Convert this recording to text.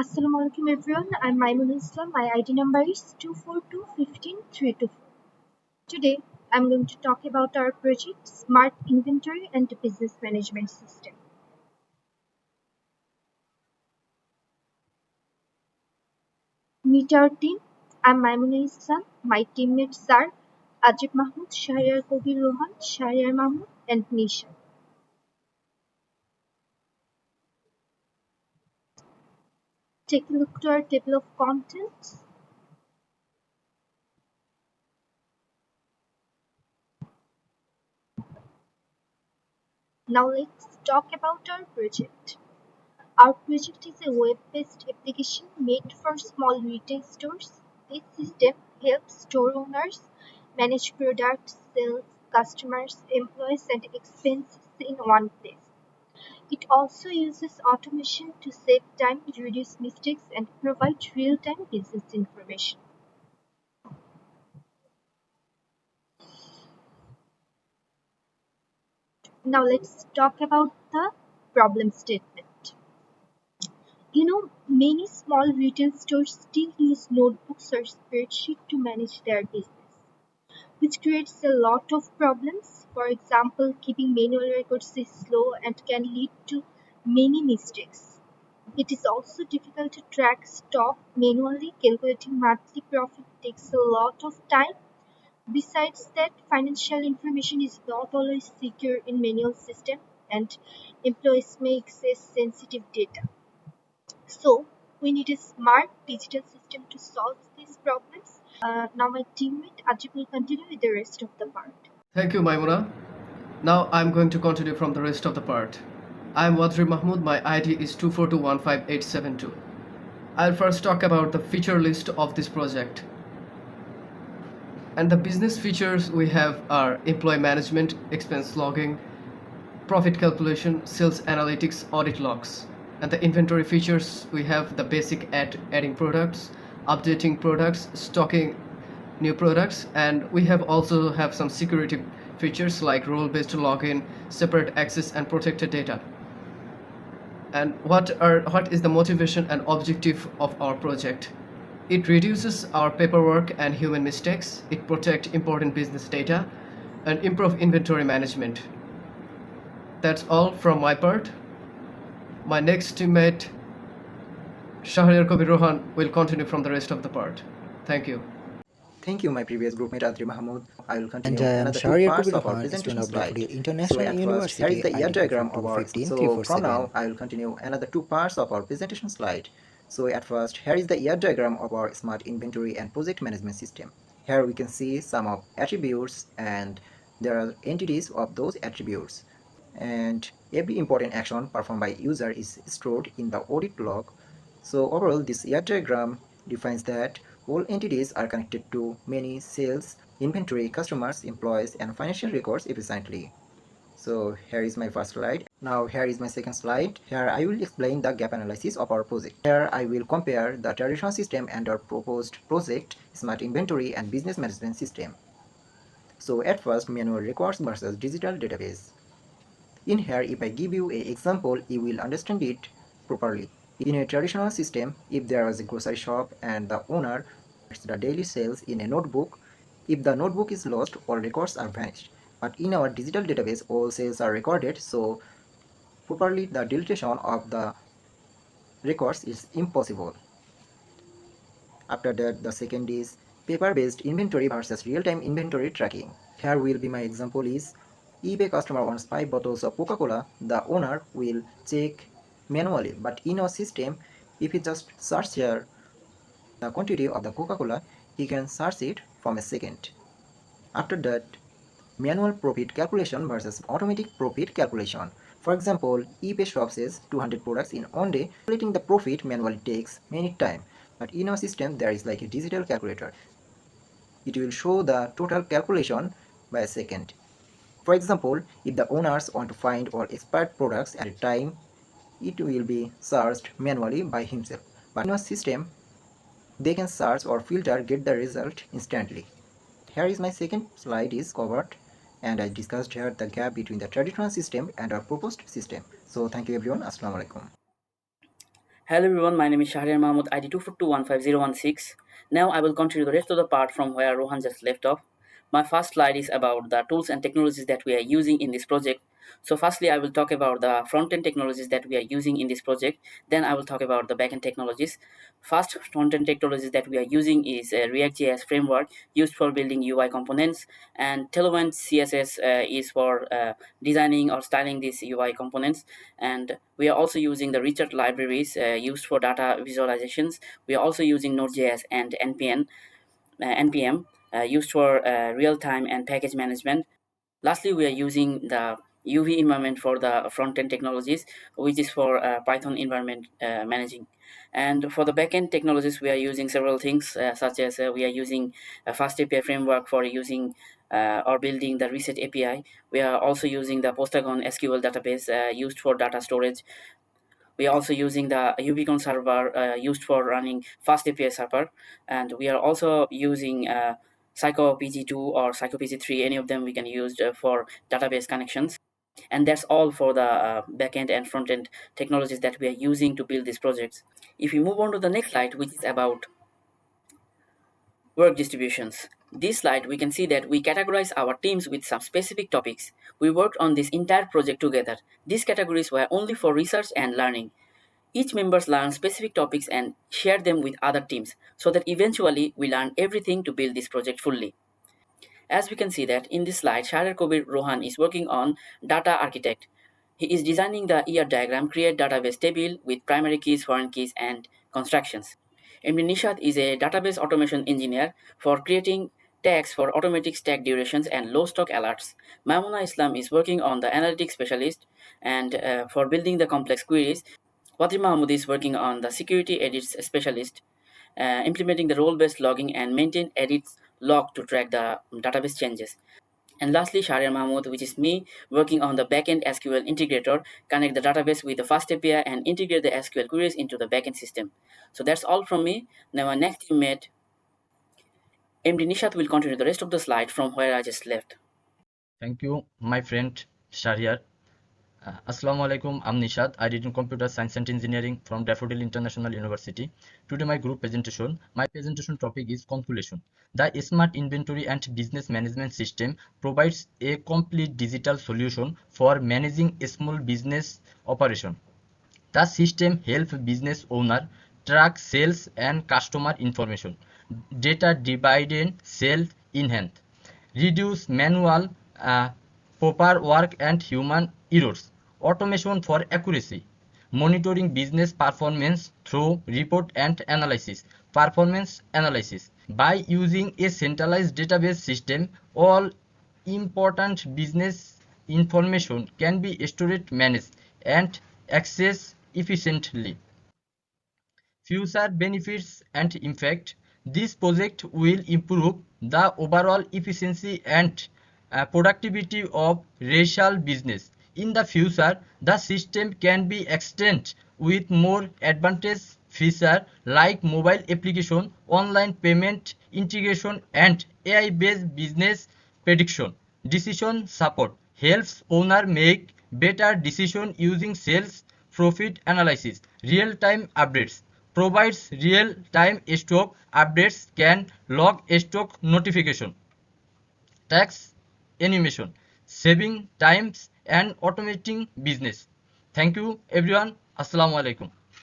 Assalamu alaikum everyone. I'm Maimona Islam. My ID number is 242 Today I'm going to talk about our project Smart Inventory and Business Management System. Meet our team. I'm Maimona Islam. My teammates are Wadrib Mahmud, Shahriar Kabir, Rohan, Shahriar Mahmud and Neshad. Take a look to our table of contents. Now let's talk about our project. Our project is a web-based application made for small retail stores. This system helps store owners manage products, sales, customers, employees, and expenses in one place. It also uses automation to save time, reduce mistakes, and provide real-time business information. Now let's talk about the problem statement. Many small retail stores still use notebooks or spreadsheets to manage their business, which creates a lot of problems. For example, keeping manual records is slow and can lead to many mistakes. It is also difficult to track stock manually. Calculating monthly profit takes a lot of time. Besides that, financial information is not always secure in manual system and employees may access sensitive data. So we need a smart digital system to solve these problems. Now my teammate Ajib will continue with the rest of the part. Thank you, Maimuna. Now I'm going to continue from the rest of the part. I'm Wadrib Mahmud. My ID is 242158872. I'll first talk about the feature list of this project. And the business features we have are employee management, expense logging, profit calculation, sales analytics, audit logs. And the inventory features we have the basic adding products, updating products, stocking new products, and we have also have some security features like role-based login, separate access, and protected data. And what is the motivation and objective of our project? It reduces our paperwork and human mistakes. It protects important business data and improve inventory management. That's all from my part. My next teammate, Shahriar Rohan, will continue from the rest of the part. Thank you. Thank you, my previous groupmate Wadrib Mahmud. I will And continue I am another two Shahriar parts of our Rohan, presentation student of slide. Daffodil So International at first, here is University, the year ID number diagram of our. So from now, 2515347. I will continue another two parts of our presentation slide. So at first, here is the year diagram of our smart inventory and project management system. Here we can see some of attributes and there are entities of those attributes. And every important action performed by user is stored in the audit log. So overall, this year diagram defines that all entities are connected to many sales, inventory, customers, employees, and financial records efficiently. So here is my first slide. Now here is my second slide. Here I will explain the gap analysis of our project. Here I will compare the traditional system and our proposed project, Smart Inventory and Business Management System. So at first, manual records versus digital database. In here, if I give you an example, you will understand it properly. In a traditional system, if there was a grocery shop and the owner writes the daily sales in a notebook, if the notebook is lost, all records are vanished. But in our digital database, all sales are recorded, so properly the deletion of the records is impossible. After that, the second is paper-based inventory versus real-time inventory tracking. Here will be my example is, if a customer wants 5 bottles of Coca-Cola, the owner will check manually. But in our system, if he just search here the quantity of the Coca-Cola, he can search it from a second. After that, manual profit calculation versus automatic profit calculation. For example, if a shop says 200 products in one day, calculating the profit manually takes many time. But in our system, there is like a digital calculator. It will show the total calculation by a second. For example, if the owners want to find all expired products at a time, it will be searched manually by himself. But in our system, they can search or filter, get the result instantly. Here is my second slide is covered and I discussed here the gap between the traditional system and our proposed system. So thank you everyone. Assalamu alaikum. Hello everyone, my name is Shahriar Mahmud, ID 242150116. Now I will continue the rest of the part from where Rohan just left off. My first slide is about the tools and technologies that we are using in this project. So firstly, I will talk about the front-end technologies that we are using in this project. Then I will talk about the back-end technologies. First front-end technologies that we are using is a React.js framework used for building UI components, and Tailwind CSS is for designing or styling these UI components. And we are also using the Richard libraries used for data visualizations. We are also using Node.js and npm used for real-time and package management. Lastly, we are using the UV environment for the front-end technologies, which is for Python environment managing. And for the backend technologies, we are using several things, such as we are using a fast API framework for using or building the Reset API. We are also using the Postgres SQL database used for data storage. We are also using the Ubicon server used for running fast API server, and we are also using Psycho PG2 or Psycho PG3. Any of them we can use for database connections. And that's all for the backend and front-end technologies that we are using to build these projects. If we move on to the next slide, which is about work distributions. This slide, we can see that we categorize our teams with some specific topics. We worked on this entire project together. These categories were only for research and learning. Each members learn specific topics and share them with other teams so that eventually we learn everything to build this project fully. As we can see that in this slide, Kabir Rohan is working on data architect. He is designing the ER diagram, create database table with primary keys, foreign keys, and constructions. Neshad is a database automation engineer for creating tags for automatic stack durations and low stock alerts. Maimona Islam is working on the analytics specialist and for building the complex queries. Wadrib Mahmud is working on the security edits specialist, implementing the role-based logging and maintain edits log to track the database changes. And lastly, Shahriar Mahmud, which is me, working on the backend SQL integrator, connect the database with the fast API and integrate the SQL queries into the backend system. So that's all from me. Now our next teammate, MD Nishad, will continue the rest of the slide from where I just left. Thank you, my friend Shahriar. Assalamu alaikum, I'm Neshad. I did in computer science and engineering from Daffodil International University. Today my group presentation. My presentation topic is calculation. The Smart Inventory and Business Management System provides a complete digital solution for managing a small business operation. The system helps business owner track sales and customer information, data dividend, sales enhance, reduce manual paperwork and human errors, automation for accuracy, monitoring business performance through report and analysis, performance analysis. By using a centralized database system, all important business information can be stored, managed, and accessed efficiently. Future benefits and impact. This project will improve the overall efficiency and productivity of racial business. In the future, the system can be extended with more advanced features like mobile application, online payment integration, and AI-based business prediction. Decision support helps owner make better decisions using sales profit analysis. Real-time updates provides real-time stock updates, can log stock notification. Tax animation, saving times and automating business. Thank you everyone. Assalamu alaikum.